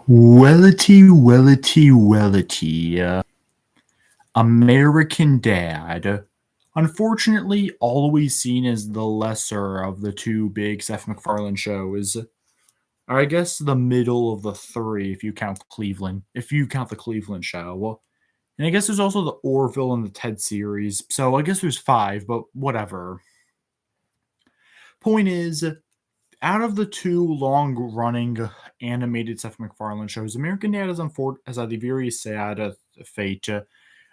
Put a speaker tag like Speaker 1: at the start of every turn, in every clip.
Speaker 1: Wellity. American Dad. Unfortunately, always seen as the lesser of the two big Seth MacFarlane shows. Or I guess the middle of the three if you count Cleveland. If you count the Cleveland show. And I guess there's also the Orville and the Ted series. So I guess there's five, but whatever. Point is, out of the two long-running animated Seth MacFarlane shows, American Dad has had the very sad fate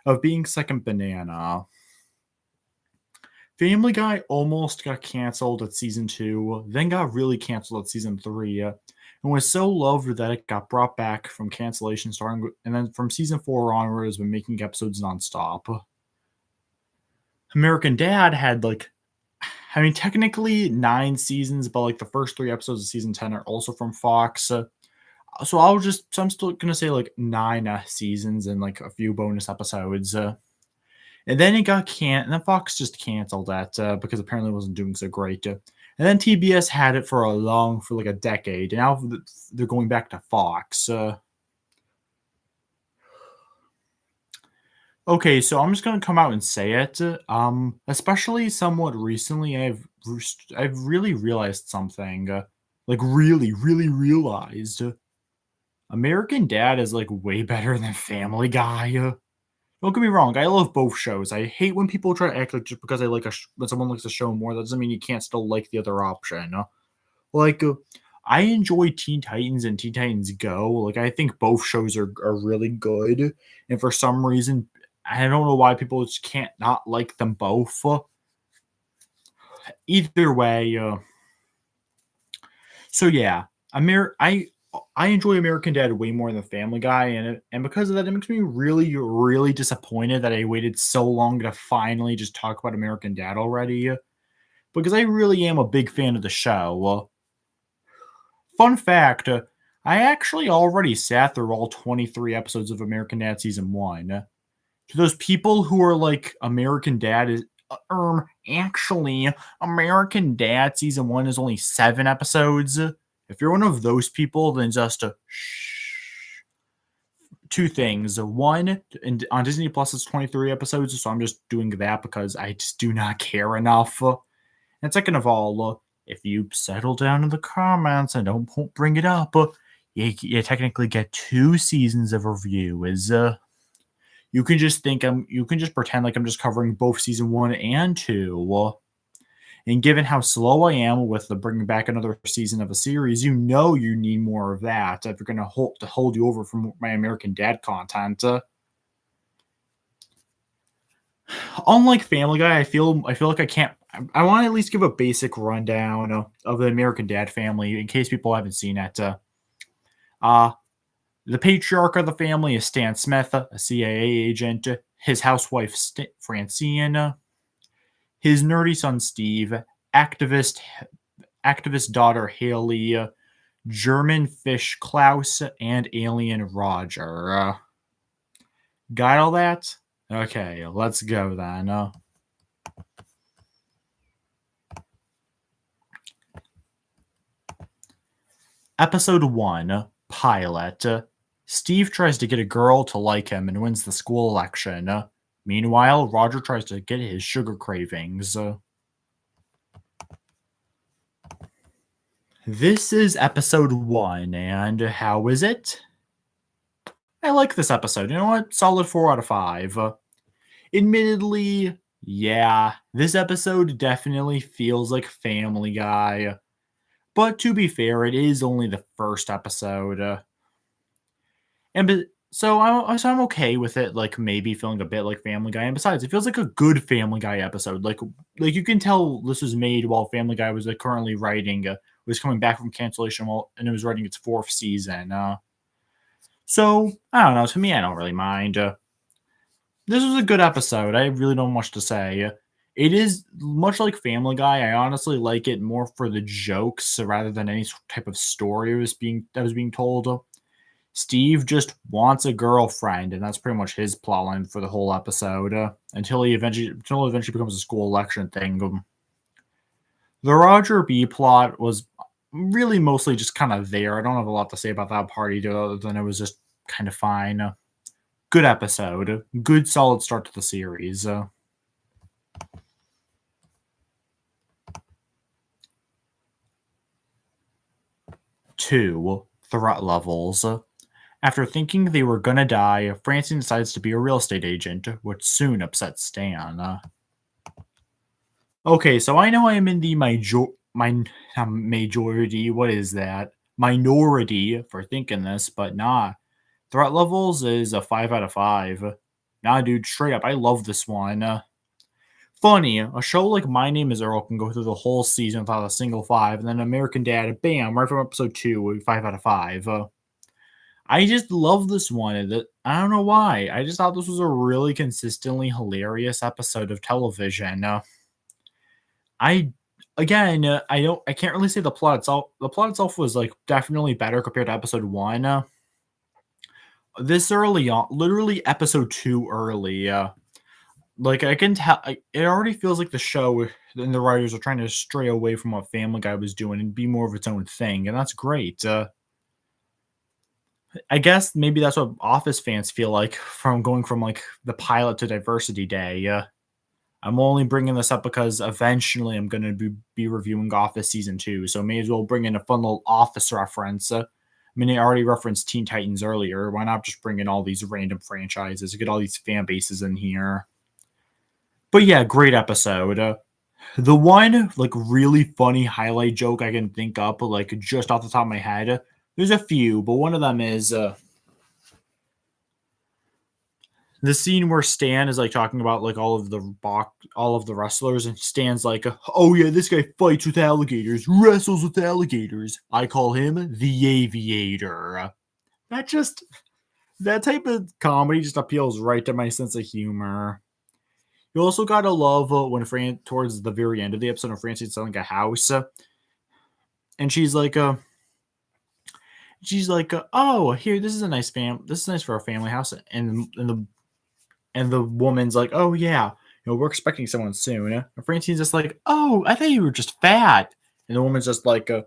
Speaker 1: of being second banana. Family Guy almost got canceled at season 2, then got really canceled at season 3, and was so loved that it got brought back from cancellation and then from season 4 onward has been making episodes nonstop. American Dad had technically 9 seasons, but the first 3 episodes of season 10 are also from Fox. So I'm still gonna say 9 seasons and a few bonus episodes. And then and then Fox just canceled that because apparently it wasn't doing so great. And then TBS had it for a decade, and now they're going back to Fox. Okay, so I'm just gonna come out and say it. Especially somewhat recently, I've really realized something. Really realized. American Dad is way better than Family Guy. Don't get me wrong, I love both shows. I hate when people try to act like just because when someone likes a show more, that doesn't mean you can't still like the other option. Like, uh, I enjoy Teen Titans and Teen Titans Go. I think both shows are really good, and for some reason, I don't know why people just can't not like them both. Either way, so yeah, I enjoy American Dad way more than Family Guy, and because of that, it makes me really disappointed that I waited so long to finally just talk about American Dad already. Because I really am a big fan of the show. Fun fact: I actually already sat through all 23 episodes of American Dad season 1. To those people who are like, American Dad is actually American Dad season 1 is only 7 episodes. If you're one of those people, then just shh. 2 things. One, on Disney Plus, it's 23 episodes, so I'm just doing that because I just do not care enough. And second of all, if you settle down in the comments and don't bring it up, you technically get 2 seasons of reviews. You can just pretend like I'm just covering both season 1 and 2. And given how slow I am with the bringing back another season of a series, you need more of that if you're going to hold you over from my American Dad content. Unlike Family Guy, I feel like I can't. I want to at least give a basic rundown of the American Dad family in case people haven't seen it. The patriarch of the family is Stan Smith, a CIA agent. His housewife Francine, his nerdy son Steve, activist daughter Haley, German fish Klaus, and alien Roger. Got all that? Okay, let's go then. Episode 1, Pilot. Steve tries to get a girl to like him and wins the school election. Meanwhile, Roger tries to get his sugar cravings. This is episode 1, and how is it? I like this episode. You know what? Solid 4 out of 5. Admittedly, yeah, this episode definitely feels like Family Guy. But to be fair, it is only the first episode. So I'm okay with it, maybe feeling a bit like Family Guy. And besides, it feels like a good Family Guy episode. Like you can tell this was made while Family Guy was currently writing, was coming back from cancellation and it was writing its 4th season. So I don't know. To me, I don't really mind. This was a good episode. I really don't much to say. It is much like Family Guy. I honestly like it more for the jokes rather than any type of story that was being told. Steve just wants a girlfriend, and that's pretty much his plotline for the whole episode until it eventually becomes a school election thing. The Roger B plot was really mostly just kind of there. I don't have a lot to say about that party other than it was just kind of fine. Good episode. Good solid start to the series. 2. Threat levels. After thinking they were gonna die, Francine decides to be a real estate agent, which soon upsets Stan. Okay, so I know I'm in the majority. What is that? Minority for thinking this, but nah. Threat levels is a 5 out of 5. Nah, dude, straight up, I love this one. Funny, a show like My Name Is Earl can go through the whole season without a single 5, and then American Dad, bam, right from episode 2, 5 out of 5. I just love this one. I don't know why. I just thought this was a really consistently hilarious episode of television. I again, I can't really say the plot itself. The plot itself was like definitely better compared to episode 1. This early on, literally episode 2 early. Like I can tell, it already feels like the show and the writers are trying to stray away from what Family Guy was doing and be more of its own thing, and that's great. I guess maybe that's what Office fans feel like from going from like the pilot to Diversity Day. I'm only bringing this up because eventually I'm going to be reviewing Office season 2, so may as well bring in a fun little Office reference. I mean, I already referenced Teen Titans earlier. Why not just bring in all these random franchises, get all these fan bases in here? But yeah, great episode. The one like really funny highlight joke I can think up, like just off the top of my head, there's a few, but one of them is the scene where Stan is like talking about like all of the wrestlers, and Stan's like, "Oh yeah, this guy fights with alligators, wrestles with alligators. I call him the Aviator." That just that type of comedy just appeals right to my sense of humor. You also gotta love when towards the very end of the episode, when Francine's selling a house, and "Oh, here, this is a nice this is nice for a family house," and the woman's like, "Oh yeah, we're expecting someone soon." And Francine's just like, "Oh, I thought you were just fat," and the woman's just like, "We're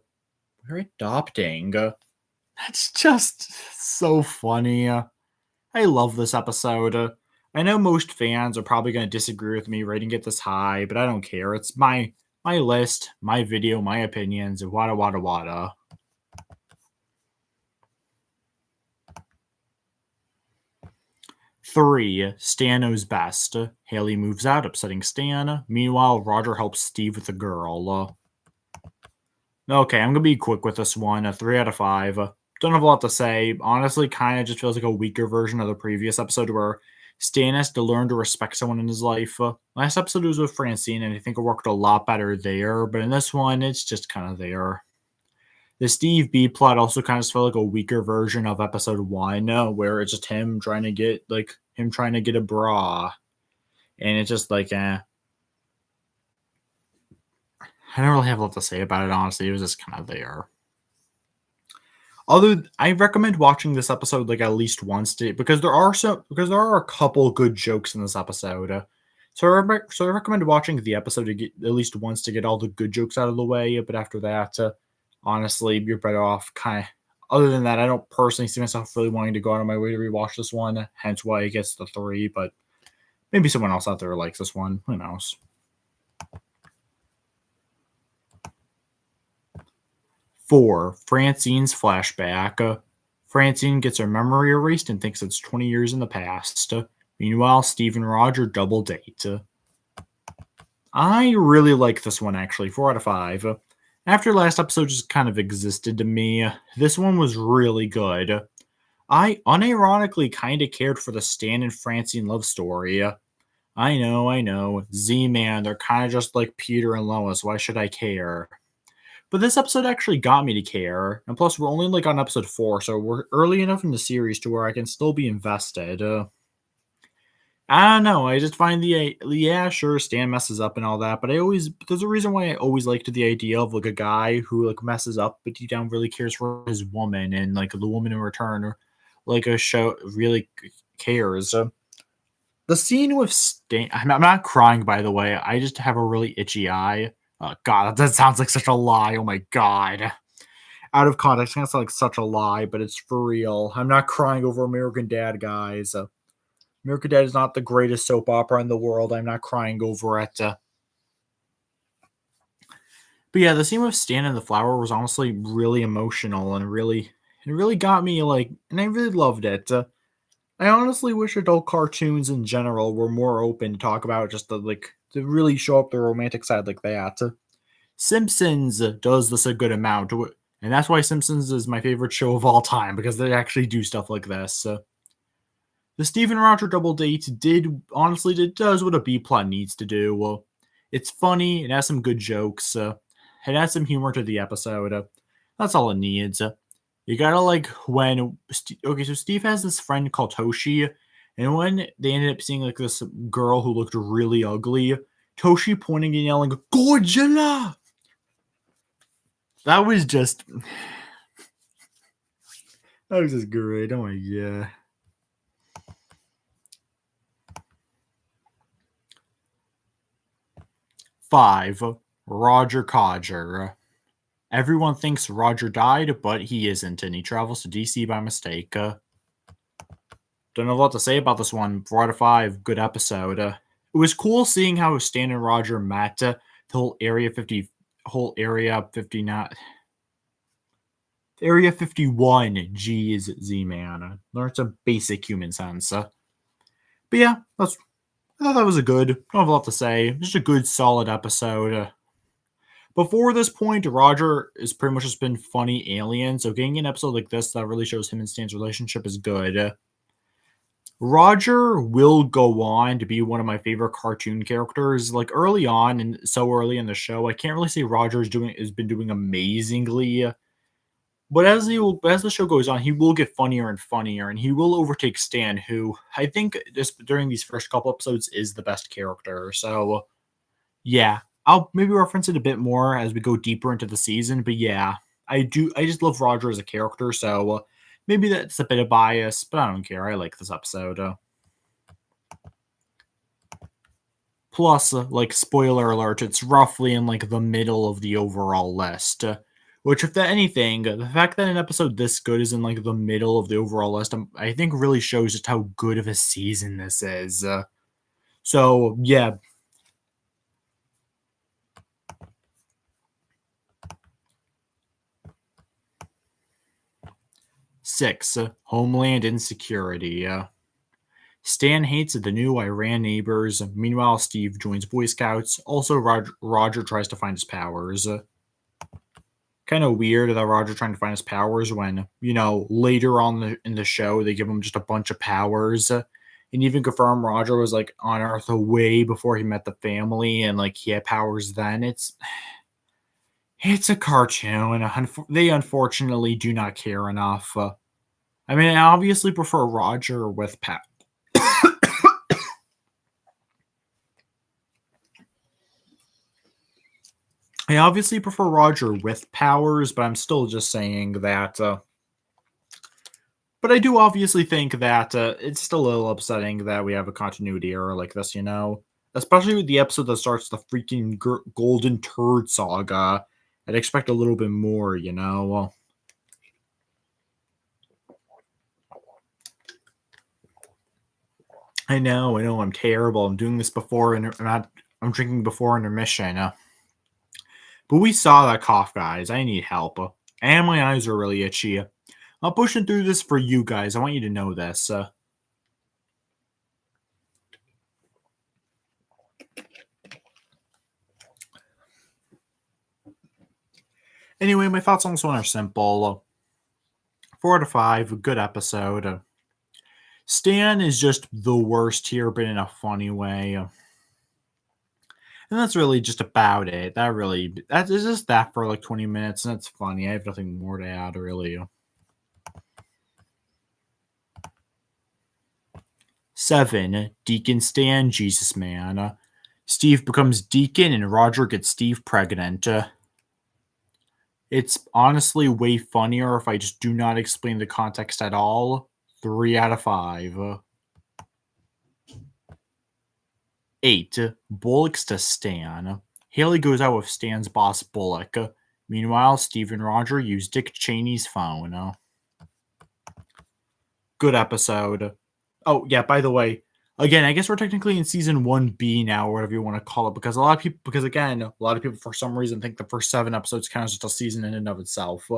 Speaker 1: adopting." That's just so funny. I love this episode. I know most fans are probably going to disagree with me rating it this high, but I don't care. It's my list, my video, my opinions. Wada wada wada. 3. Stan knows best. Haley moves out, upsetting Stan. Meanwhile, Roger helps Steve with the girl. Okay, I'm gonna be quick with this one. A 3 out of 5. Don't have a lot to say. Honestly, kind of just feels like a weaker version of the previous episode where Stan has to learn to respect someone in his life. Last episode was with Francine, and I think it worked a lot better there. But in this one, it's just kind of there. The Steve B plot also kind of felt like a weaker version of episode 1, where it's just him trying to get a bra, and it's just like, I don't really have a lot to say about it. Honestly, it was just kind of there. I recommend watching this episode like at least once because there are a couple good jokes in this episode. So I recommend watching the episode to get at least once to get all the good jokes out of the way. But after that, honestly, you're better off kind of. Other than that, I don't personally see myself really wanting to go out of my way to rewatch this one. Hence why it gets the 3. But maybe someone else out there likes this one. Who knows? 4. Francine's flashback. Francine gets her memory erased and thinks it's 20 years in the past. Meanwhile, Steve and Roger double date. I really like this one actually. 4 out of 5. After last episode just kind of existed to me, this one was really good. I unironically kind of cared for the Stan and Francine love story. I know. Z-Man, they're kind of just like Peter and Lois. Why should I care? But this episode actually got me to care. And plus, we're only like on episode 4, so we're early enough in the series to where I can still be invested. I don't know. I just find yeah, sure, Stan messes up and all that, but there's a reason why I always liked the idea of like a guy who like messes up, but deep down really cares for his woman, and like the woman in return, or like a show really cares. The scene with Stan, I'm not crying, by the way. I just have a really itchy eye. Oh, God, that sounds like such a lie. Oh my God. out of context. That's like such a lie, but it's for real. I'm not crying over American Dad, guys. American Dad is not the greatest soap opera in the world. I'm not crying over it. But yeah, the scene with Stan and the flower was honestly really emotional and it really got me like, and I really loved it. I honestly wish adult cartoons in general were more open to talk about just the like to really show up the romantic side like that. Simpsons does this a good amount, and that's why Simpsons is my favorite show of all time because they actually do stuff like this. The Steve and Roger double date did honestly it does what a B plot needs to do. Well, it's funny, it has some good jokes, it adds some humor to the episode. That's all it needs. You gotta like when okay, so Steve has this friend called Toshi, and when they ended up seeing like this girl who looked really ugly, Toshi pointing and yelling "Godzilla!" That was just that was just great. Oh my god. 5. Roger Codger. Everyone thinks Roger died, but he isn't, and he travels to DC by mistake. Don't know what to say about this one. 4 out of 5. Good episode. It was cool seeing how Stan and Roger met. The whole Area 59, Area 51. G's Z-Man. Learned some basic human sense. But yeah, I thought that was a good. I don't have a lot to say. Just a good, solid episode. Before this point, Roger has pretty much just been funny alien, so getting an episode like this that really shows him and Stan's relationship is good. Roger will go on to be one of my favorite cartoon characters. Like early on and so early in the show, I can't really say Roger has been doing amazingly. But as the show goes on, he will get funnier and funnier, and he will overtake Stan, who I think just during these first couple episodes is the best character. So yeah, I'll maybe reference it a bit more as we go deeper into the season, but yeah, I do. I just love Roger as a character, so maybe that's a bit of bias, but I don't care. I like this episode. Plus, like spoiler alert, it's roughly in like the middle of the overall list. Which, if that anything, the fact that an episode this good is in like the middle of the overall list, I think really shows just how good of a season this is. So yeah, 6. Homeland Insecurity. Stan hates the new Iran neighbors. Meanwhile, Steve joins Boy Scouts. Also, Roger tries to find his powers. Kind of weird that Roger trying to find his powers when, later on in the show, they give him just a bunch of powers. And even confirm Roger was like on Earth way before he met the family and like he had powers then. It's a cartoon. They unfortunately do not care enough. I mean, I obviously prefer Roger with I obviously prefer Roger with powers, but I'm still just saying that. But I do obviously think that it's still a little upsetting that we have a continuity error like this, Especially with the episode that starts the freaking Golden Turd Saga. I'd expect a little bit more. I know, I'm terrible. I'm doing this before, and I'm drinking before intermission. But we saw that cough, guys. I need help. And my eyes are really itchy. I'm pushing through this for you guys. I want you to know this. Anyway, my thoughts on this one are simple. 4 out of 5, a good episode. Stan is just the worst here, but in a funny way. And that's really just about it. That is just that for like 20 minutes, and it's funny. I have nothing more to add, really. 7. Deacon Stan, Jesus Man. Steve becomes Deacon, and Roger gets Steve pregnant. It's honestly way funnier if I just do not explain the context at all. 3 out of 5. 8. Bullock's to Stan. Haley goes out with Stan's boss, Bullock. Meanwhile, Steve and Roger use Dick Cheney's phone. Good episode. Oh, yeah, by the way, again, I guess we're technically in season 1B now, or whatever you want to call it, because a lot of people, a lot of people for some reason think the first 7 episodes kind of just a season in and of itself.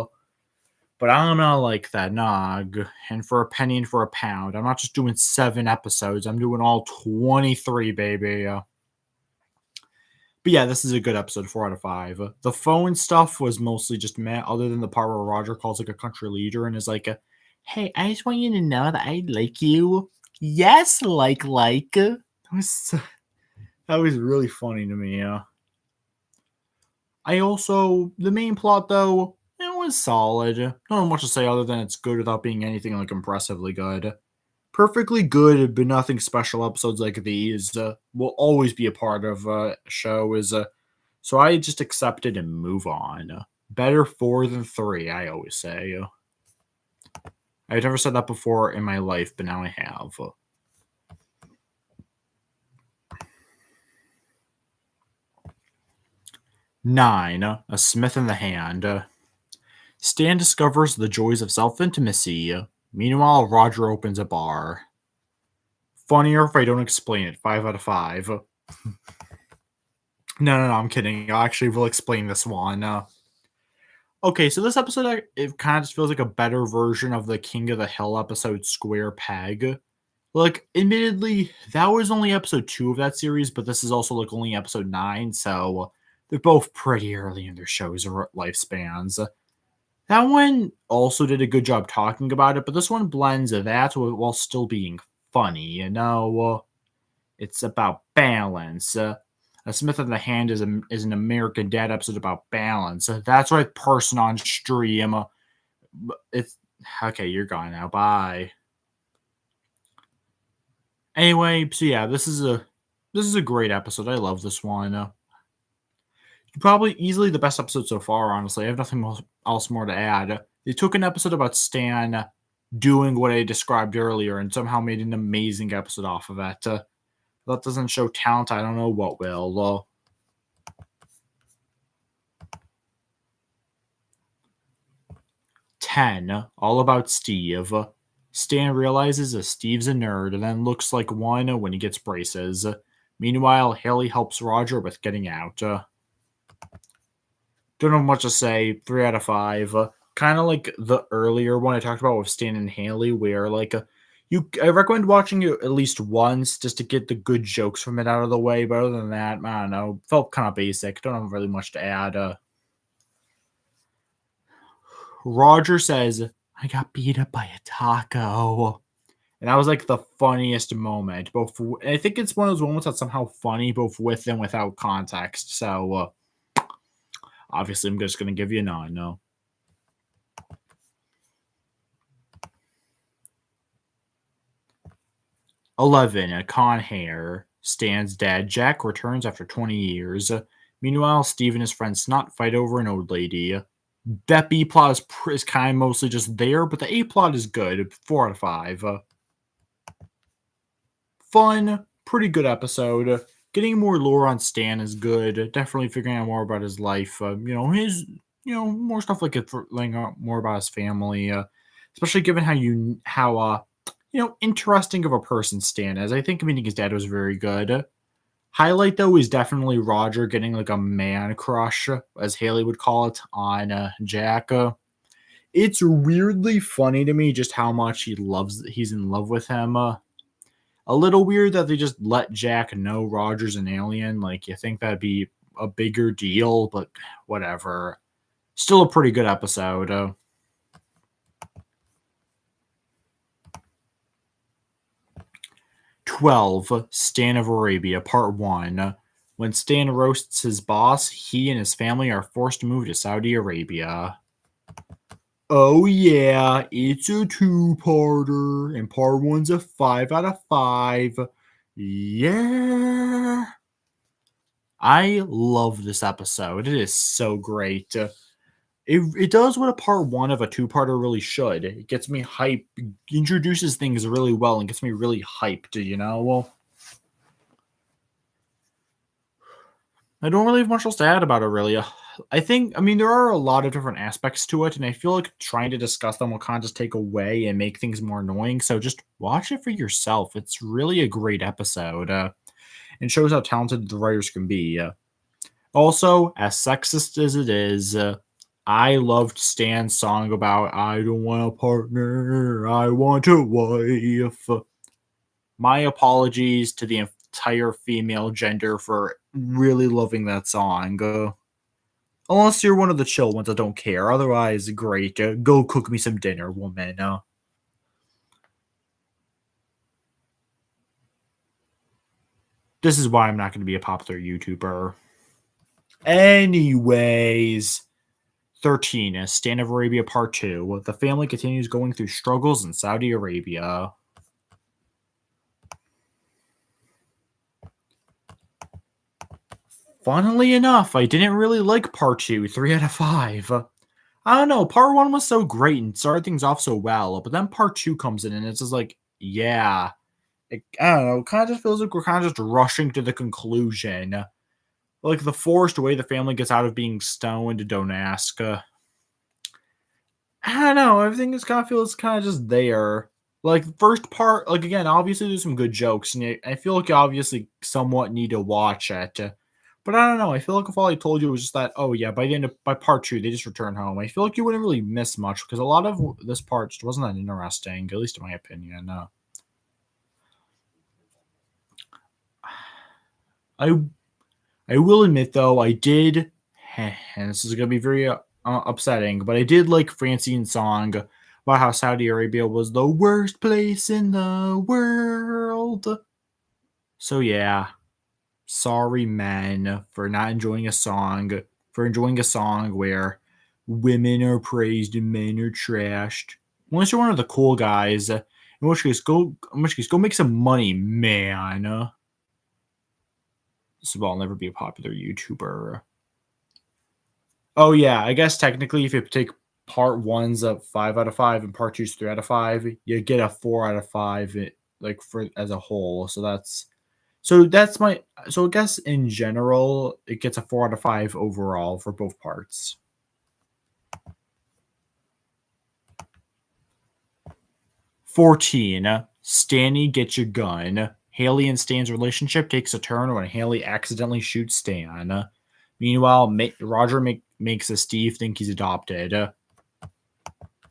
Speaker 1: But I'm not like that, nog. And for a penny and for a pound, I'm not just doing 7 episodes, I'm doing all 23, baby. But yeah, this is a good episode, 4 out of 5. The phone stuff was mostly just meh, other than the part where Roger calls like a country leader and is like, hey, I just want you to know that I like you. Yes, like. That was really funny to me. The main plot though, it was solid. Not much to say other than it's good without being anything like impressively good. Perfectly good, but nothing special episodes like these will always be a part of a show. So I just accept it and move on. Better 4 than 3, I always say. I've never said that before in my life, but now I have. 9. A Smith in the Hand. Stan discovers the joys of self-intimacy. Meanwhile, Roger opens a bar. Funnier if I don't explain it. 5 out of 5. No, I'm kidding. I actually will explain this one. Okay, so this episode, it kind of just feels like a better version of the King of the Hill episode Square Peg. Like, admittedly, that was only episode 2 of that series, but this is also like only episode 9, so they're both pretty early in their shows or lifespans. That one also did a good job talking about it, but this one blends that while still being funny. It's about balance. A Smith in the Hand is an American Dad episode about balance. That's right, person on stream. It's okay. You're gone now. Bye. Anyway, so yeah, this is a great episode. I love this one. Probably easily the best episode so far. Honestly, I have nothing else more to add. They took an episode about Stan doing what I described earlier and somehow made an amazing episode off of it. That doesn't show talent. I don't know what will. 10. All About Steve. Stan realizes that Steve's a nerd and then looks like one when he gets braces. Meanwhile, Haley helps Roger with getting out. Don't have much to say. 3 out of 5. Kind of like the earlier one I talked about with Stan and Haley, where I recommend watching it at least once just to get the good jokes from it out of the way. But other than that, I don't know. Felt kind of basic. Don't have really much to add. Roger says, I got beat up by a taco. And that was like the funniest moment. I think it's one of those moments that's somehow funny both with and without context. So obviously I'm just going to give you a 9. No. 11. Con Hair. Stan's dad, Jack, returns after 20 years. Meanwhile, Steve and his friend Snot fight over an old lady. That B plot is kind of mostly just there, but the A plot is good. 4 out of 5. Fun, pretty good episode. Getting more lore on Stan is good. Definitely figuring out more about his life. More stuff like it, learning out more about his family. Especially given how interesting of a person Stan is. I think meeting his dad was very good. Highlight though is definitely Roger getting like a man crush, as Haley would call it, on Jack. It's weirdly funny to me just how much he's in love with him. A little weird that they just let Jack know Roger's an alien. Like, you think that'd be a bigger deal, but whatever. Still a pretty good episode. 12. Stan of Arabia, Part 1. When Stan roasts his boss, he and his family are forced to move to Saudi Arabia. Oh yeah, it's a 2-parter, and part 1's a 5 out of 5. Yeah. I love this episode. It is so great. It does what a part 1 of a 2-parter really should. It gets me hyped, introduces things really well, and gets me really hyped, Well, I don't really have much else to add about it, really. I mean, there are a lot of different aspects to it, and I feel like trying to discuss them will kind of just take away and make things more annoying. So just watch it for yourself. It's really a great episode, and shows how talented the writers can be. Also, as sexist as it is, I loved Stan's song about "I don't want a partner, I want a wife." My apologies to the entire female gender for really loving that song. Unless you're one of the chill ones that don't care. Otherwise, great. Go cook me some dinner, woman. This is why I'm not going to be a popular YouTuber. Anyways, 13 is Stand of Arabia Part 2. The family continues going through struggles in Saudi Arabia. Funnily enough, I didn't really like Part 2, 3 out of 5. I don't know, Part 1 was so great and started things off so well, but then Part 2 comes in and it's just like, yeah. I don't know, kind of just feels like we're kind of just rushing to the conclusion. Like the forced way the family gets out of being stoned, don't ask. I don't know. Everything just kind of feels kind of just there. Like the first part, like again, obviously there's some good jokes, and I feel like you obviously somewhat need to watch it. But I don't know. I feel like if all I told you was just that, oh yeah, by the end of by part two, they just return home. I feel like you wouldn't really miss much because a lot of this part just wasn't that interesting, at least in my opinion. I I will admit though, I did, and this is gonna be very upsetting, but I did like Francine's song about how Saudi Arabia was the worst place in the world. So yeah, sorry men for not enjoying a song, for enjoying a song where women are praised and men are trashed. Unless you're one of the cool guys, in which case, go make some money, man. This will never be a popular YouTuber. Oh yeah, I guess technically if you take part one's a 5 out of 5 and part two's 3 out of 5, you get a 4 out of 5 like for as a whole. So that's my so I guess in general it gets a 4 out of 5 overall for both parts. 14. Stanny gets your gun. Haley and Stan's relationship takes a turn when Haley accidentally shoots Stan. Meanwhile, Roger makes a Steve think he's adopted.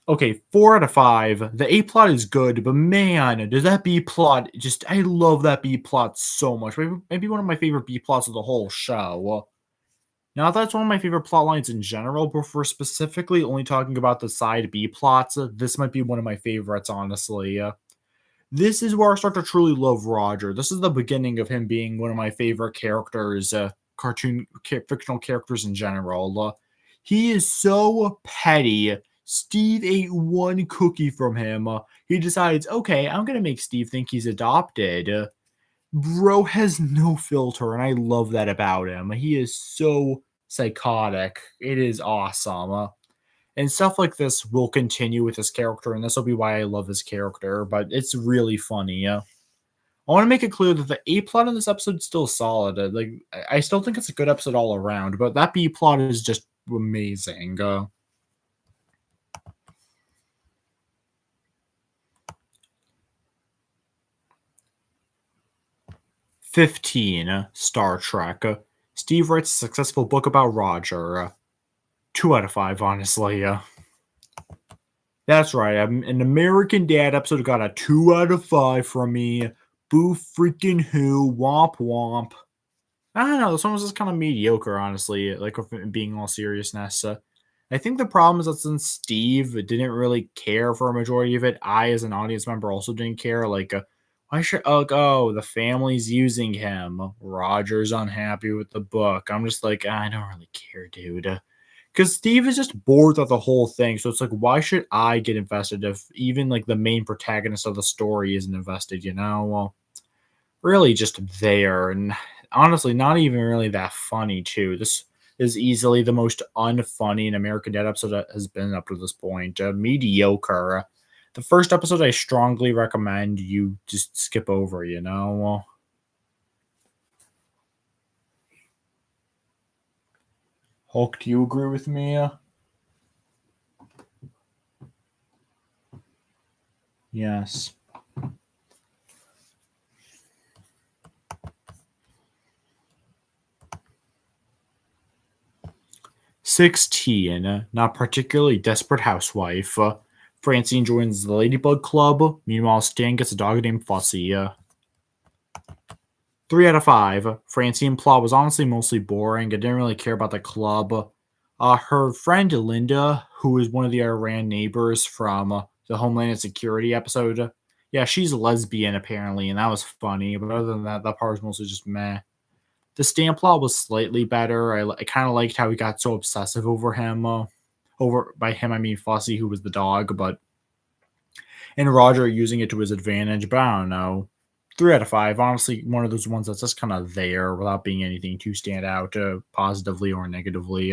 Speaker 1: Okay, 4 out of 5. The A plot is good, but man, does that B plot just I love that B plot so much. Maybe one of my favorite B plots of the whole show. Now that's one of my favorite plot lines in general, but for specifically only talking about the side B plots, this might be one of my favorites, honestly. This is where I start to truly love Roger. This is the beginning of him being one of my favorite characters, fictional characters in general. He is so petty. Steve ate one cookie from him. He decides, okay, I'm going to make Steve think he's adopted. Bro has no filter, and I love that about him. He is so psychotic. It is awesome. And stuff like this will continue with his character, and this will be why I love his character, but it's really funny. I want to make it clear that the A plot in this episode is still solid. Like, I still think it's a good episode all around, but that B plot is just amazing. 15. Star Trek. Steve writes a successful book about Roger. 2 out of 5, honestly. That's right. An American Dad episode got a 2 out of 5 from me. Boo freaking who. Womp womp. I don't know. This one was just kind of mediocre, honestly. Like, being all seriousness. I think the problem is that since Steve didn't really care for a majority of it, I, as an audience member, also didn't care. Like, why should the family's using him? Roger's unhappy with the book. I'm just like, I don't really care, dude. Because Steve is just bored with the whole thing. So it's like, why should I get invested if even like the main protagonist of the story isn't invested, you know? Well, really just there. And honestly, not even really that funny, too. This is easily the most unfunny an American Dad episode that has been up to this point. Mediocre. The first episode I strongly recommend you just skip over, you know? Hulk, do you agree with me? Yes. 16, not particularly desperate housewife. Francine joins the Ladybug Club. Meanwhile, Stan gets a dog named Fussy. 3 out of 5. Francine plot was honestly mostly boring. I didn't really care about the club. Her friend Linda, who is one of the Iran neighbors from the Homeland Security episode, yeah, she's a lesbian apparently, and that was funny. But other than that, that part was mostly just meh. The Stan plot was slightly better. I kind of liked how he got so obsessive over him. Over by him, I mean Fossey, who was the dog, but and Roger using it to his advantage. But I don't know. 3 out of 5. Honestly, one of those ones that's just kind of there without being anything to stand out positively or negatively.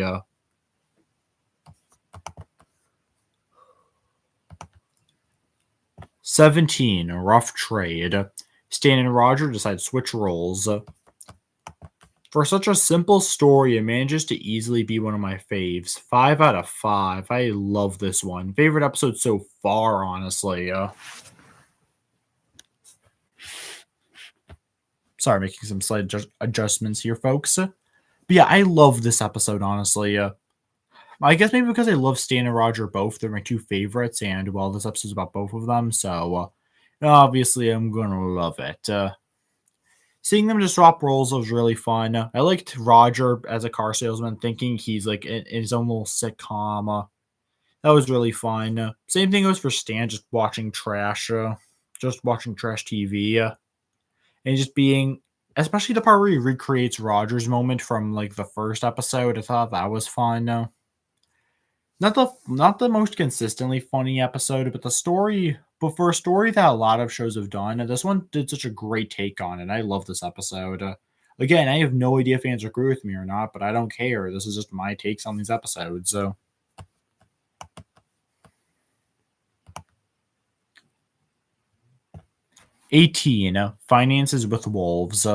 Speaker 1: 17, a rough trade. Stan and Roger decide to switch roles. For such a simple story, it manages to easily be one of my faves. 5 out of 5. I love this one. Favorite episode so far, honestly. Sorry, making some slight adjustments here, folks. But yeah, I love this episode, honestly. I guess maybe because I love Stan and Roger both. They're my two favorites, and well, this episode's about both of them, so obviously I'm gonna love it. Seeing them just swap roles was really fun. I liked Roger as a car salesman, thinking he's like in his own little sitcom. That was really fun. Same thing goes for Stan, just watching trash TV, and just being, especially the part where he recreates Roger's moment from like the first episode. I thought that was fun. Not the most consistently funny episode, but the story. But for a story that a lot of shows have done, this one did such a great take on it. I love this episode. Again, I have no idea if fans agree with me or not, but I don't care. This is just my takes on these episodes. So 18, finances with wolves.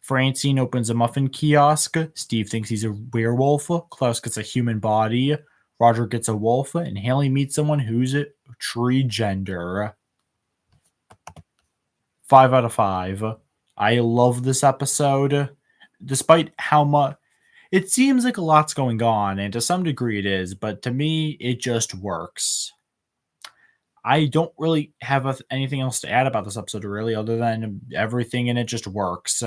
Speaker 1: Francine opens a muffin kiosk. Steve thinks he's a werewolf. Klaus gets a human body. Roger gets a wolf, and Haley meets someone who's a tree gender. 5 out of 5. I love this episode, despite how much it seems like a lot's going on, and to some degree it is, but to me, it just works. I don't really have anything else to add about this episode, really, other than everything in it just works.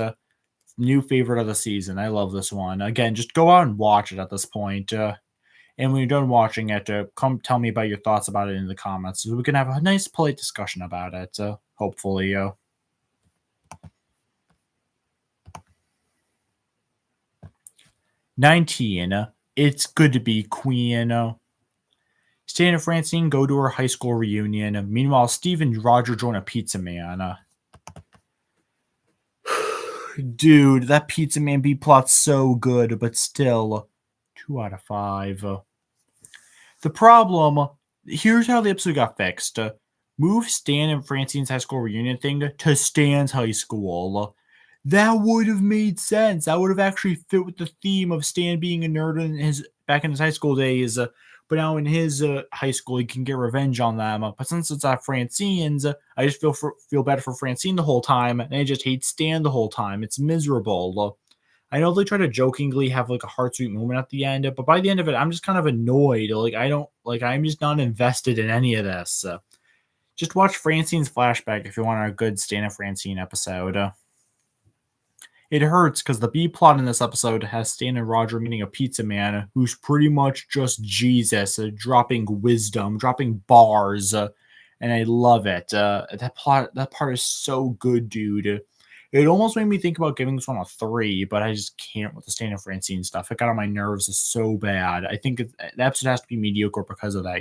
Speaker 1: New favorite of the season. I love this one. Again, just go out and watch it at this point. And when you're done watching it, come tell me about your thoughts about it in the comments so we can have a nice, polite discussion about it. Hopefully. 19. It's good to be queen. Stan and Francine go to her high school reunion. Meanwhile, Steve and Roger join a pizza man. Dude, that pizza man B plot's so good, but still, 2 out of 5. The problem, here's how the episode got fixed. Move Stan and Francine's high school reunion thing to Stan's high school. That would have made sense. That would have actually fit with the theme of Stan being a nerd back in his high school days. But now in his high school, he can get revenge on them. But since it's at Francine's, I just feel bad for Francine the whole time, and I just hate Stan the whole time. It's miserable. I know they try to jokingly have like a heart sweet moment at the end, but by the end of it, I'm just kind of annoyed. I'm just not invested in any of this. Just watch Francine's flashback if you want a good Stan and Francine episode. It hurts because the B plot in this episode has Stan and Roger meeting a pizza man who's pretty much just Jesus, dropping wisdom, dropping bars, and I love it. That part is so good, dude. It almost made me think about giving this one a 3, but I just can't with the Stan and Francine stuff. It got on my nerves so bad. I think the episode has to be mediocre because of that,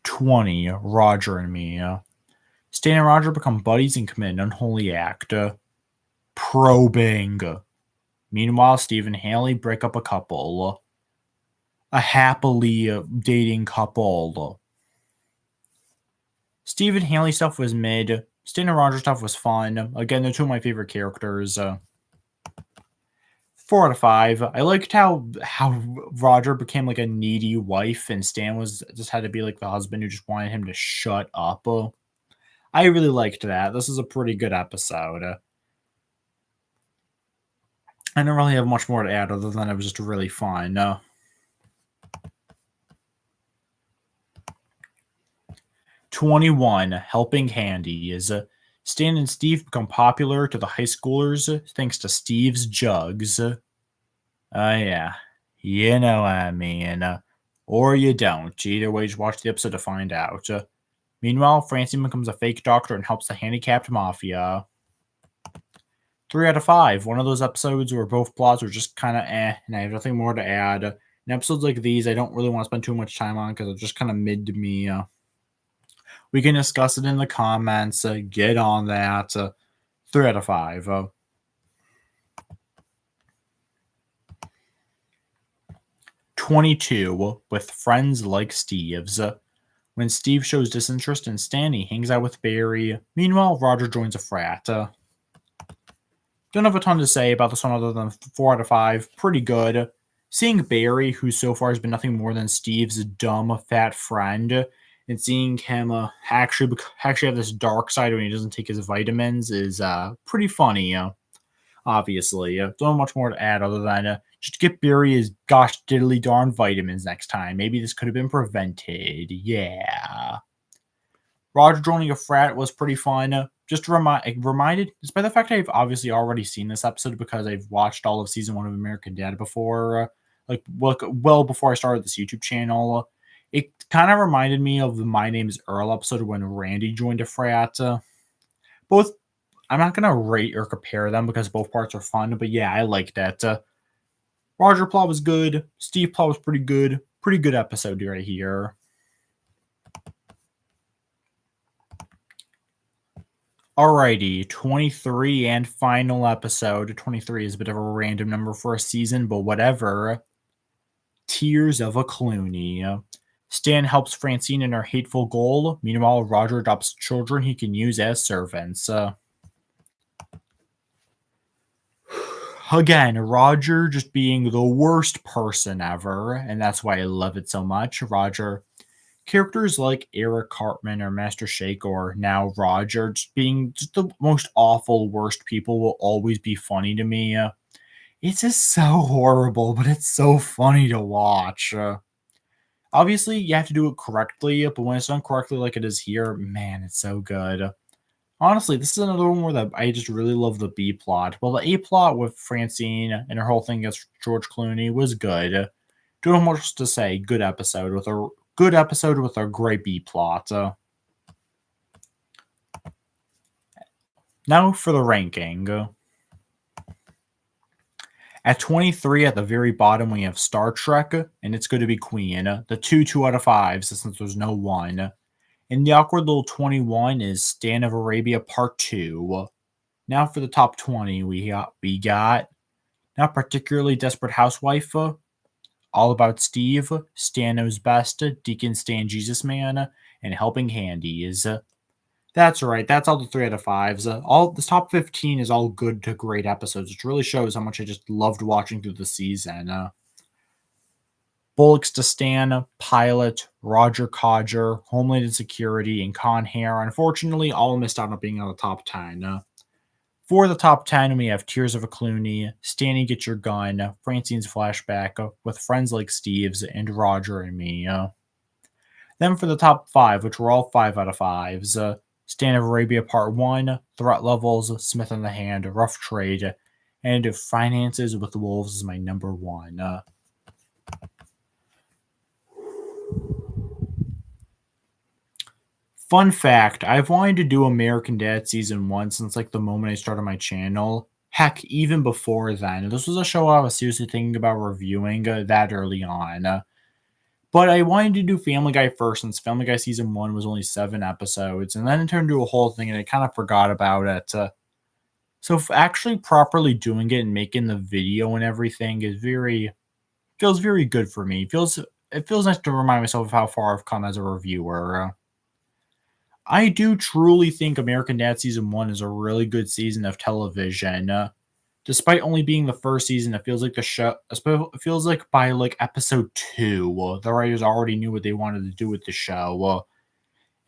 Speaker 1: 20, Roger and me. Stan and Roger become buddies and commit an unholy act. Probing. Meanwhile, Steve and Haley break up a couple. A happily dating couple. Steve and Haley stuff was mid. Stan and Roger stuff was fun. Again, they're two of my favorite characters. 4 out of 5. I liked how Roger became like a needy wife, and Stan was just had to be like the husband who just wanted him to shut up. I really liked that. This is a pretty good episode. I don't really have much more to add other than it was just really fun. 21, Helping Handy is Stan and Steve become popular to the high schoolers thanks to Steve's jugs. Yeah, you know what I mean. Or you don't. Either way, just watch the episode to find out. Meanwhile, Francine becomes a fake doctor and helps the handicapped mafia. 3 out of 5. One of those episodes where both plots are just kind of and I have nothing more to add. In episodes like these, I don't really want to spend too much time on because they're just kind of mid to me. We can discuss it in the comments. Get on that. 3 out of 5. 22, With Friends Like Steve's. When Steve shows disinterest in Stan, he hangs out with Barry. Meanwhile, Roger joins a frat. Don't have a ton to say about this one other than 4 out of 5. Pretty good. Seeing Barry, who so far has been nothing more than Steve's dumb, fat friend, and seeing him actually have this dark side when he doesn't take his vitamins is pretty funny. Obviously, don't have much more to add other than just get Barry his gosh diddly darn vitamins next time. Maybe this could have been prevented. Yeah. Roger joining a frat was pretty fun. Just reminded, despite the fact I've obviously already seen this episode because I've watched all of season 1 of American Dad before, well before I started this YouTube channel. It kind of reminded me of the My Name's Earl episode when Randy joined a frat. Both, I'm not gonna rate or compare them because both parts are fun, but yeah, I liked that. Roger plot was good. Steve plot was pretty good. Pretty good episode right here. Alrighty, 23 and final episode. 23 is a bit of a random number for a season, but whatever. Tears of a Clooney. Stan helps Francine in her hateful goal. Meanwhile, Roger adopts children he can use as servants. Again, Roger just being the worst person ever, and that's why I love it so much. Roger characters like Eric Cartman or Master Shake or now Roger just being just the most awful, worst people will always be funny to me. It's just so horrible, but it's so funny to watch. Obviously, you have to do it correctly, but when it's done correctly like it is here, man, it's so good. Honestly, this is another one where I just really love the B plot. Well, the A plot with Francine and her whole thing against George Clooney was good. Don't have much to say. Good episode with a great B plot. Now for the ranking. At 23, at the very bottom, we have Star Trek, and It's Good to Be Queen. The 2 out of 5s, since there's no 1. And the awkward little 21 is Stan of Arabia Part 2. Now for the top 20, we got Not Particularly Desperate Housewife, All About Steve, Stan Knows Best, Deacon Stan Jesus Man, and Helping Handies. That's right. That's all the 3 out of 5s. All the top 15 is all good to great episodes, which really shows how much I just loved watching through the season. Bullocks to Stan, Pilot, Roger Codger, Homeland Security, and Con Hare. Unfortunately, all missed out on being on the top 10. For the top 10, we have Tears of a Clooney, Stanny Get Your Gun, Francine's Flashback, With Friends Like Steve's, and Roger and Me. Then for the top 5, which were all 5 out of 5s, Stan of Arabia Part 1, Threat Levels, Smith in the Hand, Rough Trade, and Finances with Wolves is my number 1. Fun fact, I've wanted to do American Dad Season 1 since like the moment I started my channel. Heck, even before then. This was a show I was seriously thinking about reviewing that early on. But I wanted to do Family Guy first since Family Guy Season 1 was only 7 episodes, and then it turned into a whole thing and I kind of forgot about it. So actually properly doing it and making the video and everything feels very good for me. It feels nice to remind myself of how far I've come as a reviewer. I do truly think American Dad season 1 is a really good season of television. Despite only being the first season, it feels like it feels like by like episode 2, the writers already knew what they wanted to do with the show.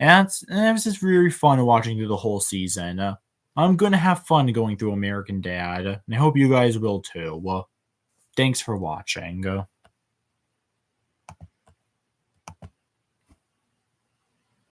Speaker 1: And it was just really fun watching through the whole season. I'm gonna have fun going through American Dad, and I hope you guys will too. Thanks for watching.